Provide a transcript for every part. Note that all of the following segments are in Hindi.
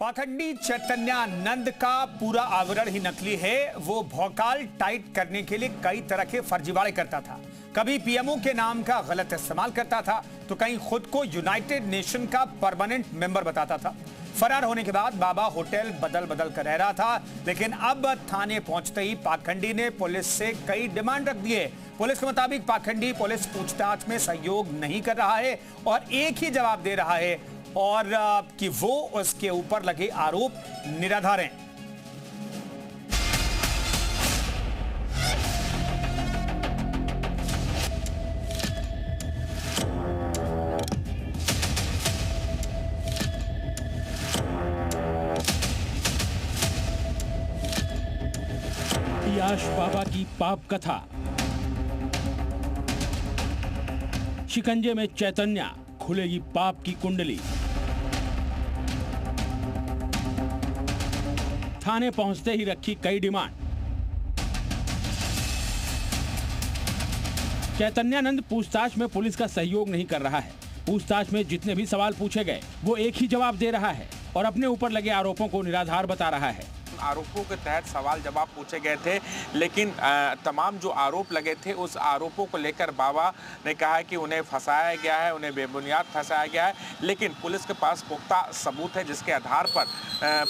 पाखंडी चैतन्यानंद का पूरा आवरण ही नकली है। वो भौकाल टाइट करने के लिए कई तरह के फर्जीवाड़े करता था। कभी पीएमओ के नाम का गलत इस्तेमाल करता था तो कहीं खुद को यूनाइटेड नेशन का परमानेंट मेंबर बताता था। फरार होने के बाद बाबा होटल बदल बदल कर रह रहा था, लेकिन अब थाने पहुंचते ही पाखंडी ने पुलिस से कई डिमांड रख दिए। पुलिस के मुताबिक पाखंडी पुलिस पूछताछ में सहयोग नहीं कर रहा है और एक ही जवाब दे रहा है और कि वो उसके ऊपर लगे आरोप निराधार हैं। अय्याश बाबा की पाप कथा। शिकंजे में चैतन्या, खुलेगी पाप की कुंडली। थाने पहुंचते ही रखी कई डिमांड। चैतन्यानंद पूछताछ में पुलिस का सहयोग नहीं कर रहा है। पूछताछ में जितने भी सवाल पूछे गए वो एक ही जवाब दे रहा है और अपने ऊपर लगे आरोपों को निराधार बता रहा है। आरोपों के तहत सवाल जवाब पूछे गए थे, लेकिन तमाम जो आरोप लगे थे उस आरोपों को लेकर बाबा ने कहा कि उन्हें फंसाया गया है, उन्हें बेबुनियाद फंसाया गया है। लेकिन पुलिस के पास पुख्ता सबूत है जिसके आधार पर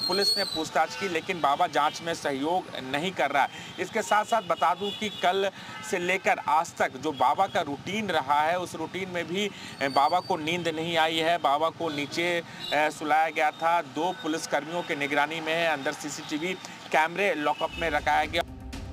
पुलिस ने पूछताछ की, लेकिन बाबा जांच में सहयोग नहीं कर रहा है। इसके साथ साथ बता दूं कि कल से लेकर आज तक जो बाबा का रूटीन रहा है उस रूटीन में भी बाबा को नींद नहीं आई है। बाबा को नीचे सुलाया गया था, 2 पुलिसकर्मियों के निगरानी में है। अंदर सीसीटीवी कैमरे लॉकअप में रखाया गया।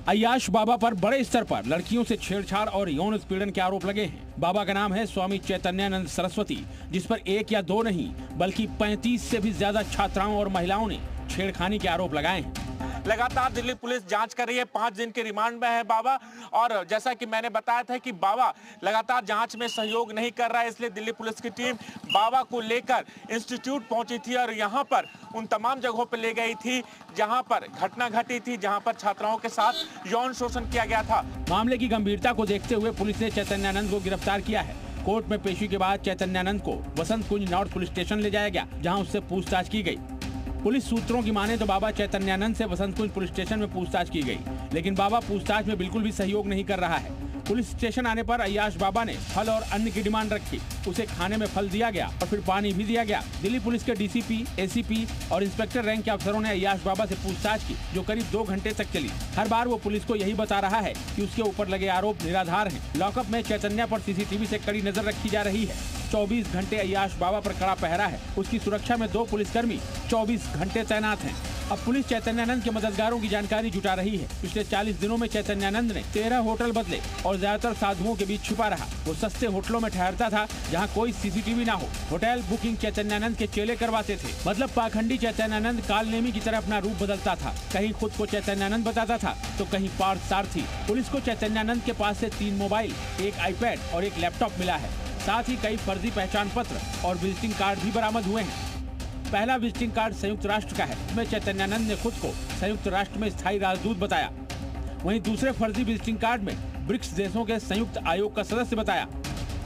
अय्याश बाबा पर बड़े स्तर पर लड़कियों से छेड़छाड़ और यौन उत्पीड़न के आरोप लगे हैं। बाबा का नाम है स्वामी चैतन्यानंद सरस्वती, जिस पर 1 या 2 नहीं बल्कि 35 से भी ज्यादा छात्राओं और महिलाओं ने छेड़खानी के आरोप लगाए हैं। लगातार दिल्ली पुलिस जांच कर रही है। 5 दिन के रिमांड में है बाबा, और जैसा कि मैंने बताया था कि बाबा लगातार जांच में सहयोग नहीं कर रहा है, इसलिए दिल्ली पुलिस की टीम बाबा को लेकर इंस्टीट्यूट पहुंची थी और यहां पर उन तमाम जगहों पर ले गई थी जहां पर घटना घटी थी, जहां पर छात्राओं के साथ यौन शोषण किया गया था। मामले की गंभीरता को देखते हुए पुलिस ने चैतन्यानंद को गिरफ्तार किया है। कोर्ट में पेशी के बाद चैतन्यानंद को वसंत कुंज नॉर्थ पुलिस स्टेशन ले जाया गया, जहाँ उससे पूछताछ की गयी। पुलिस सूत्रों की माने तो बाबा चैतन्यानंद से वसंत कुंज पुलिस स्टेशन में पूछताछ की गई, लेकिन बाबा पूछताछ में बिल्कुल भी सहयोग नहीं कर रहा है। पुलिस स्टेशन आने पर अय्याश बाबा ने फल और अन्न की डिमांड रखी। उसे खाने में फल दिया गया और फिर पानी भी दिया गया। दिल्ली पुलिस के डीसीपी, एसीपी और इंस्पेक्टर रैंक के अफसरों ने अय्याश बाबा से पूछताछ की, जो करीब 2 घंटे तक चली। हर बार वो पुलिस को यही बता रहा है कि उसके ऊपर लगे आरोप निराधार हैं। लॉकअप में चैतन्या पर सीसीटीवी से कड़ी नजर रखी जा रही है। 24 घंटे अय्याश बाबा पर कड़ा पहरा है। उसकी सुरक्षा में 2 पुलिसकर्मी 24 घंटे तैनात हैं। अब पुलिस चैतन्यानंद के मददगारों की जानकारी जुटा रही है। पिछले 40 दिनों में चैतन्यानंद ने 13 होटल बदले और ज्यादातर साधुओं के बीच छुपा रहा। वो सस्ते होटलों में ठहरता था जहां कोई सीसीटीवी ना हो। होटल बुकिंग चैतन्यानंद के चेले करवाते थे। मतलब पाखंडी चैतन्यानंद कालनेमी की तरह अपना रूप बदलता था। कहीं खुद को चैतन्यानंद बताता था तो कहीं पार्थ सारथी। पुलिस को चैतन्यानंद के पास से 3 मोबाइल, 1 आईपैड और 1 लैपटॉप मिला है। साथ ही कई फर्जी पहचान पत्र और विजिटिंग कार्ड भी बरामद हुए हैं। पहला विजिटिंग कार्ड संयुक्त राष्ट्र का है, इसमें चैतन्यानंद ने खुद को संयुक्त राष्ट्र में स्थायी राजदूत बताया। वहीं दूसरे फर्जी विजिटिंग कार्ड में ब्रिक्स देशों के संयुक्त आयोग का सदस्य बताया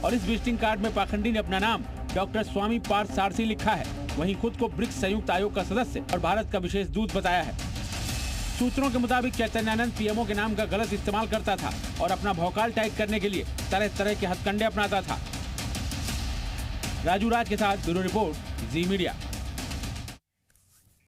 और इस विजिटिंग कार्ड में पाखंडी ने अपना नाम डॉक्टर स्वामी पार्थ सारथी लिखा है। वहीं खुद को ब्रिक्स संयुक्त आयोग का सदस्य और भारत का विशेष दूत बताया है। सूत्रों के मुताबिक चैतन्यानंद पीएमओ के नाम का गलत इस्तेमाल करता था और अपना भौकाल टाइट करने के लिए तरह तरह के हथकंडे अपनाता था। राजू राज के साथ ब्यूरो रिपोर्ट, जी मीडिया।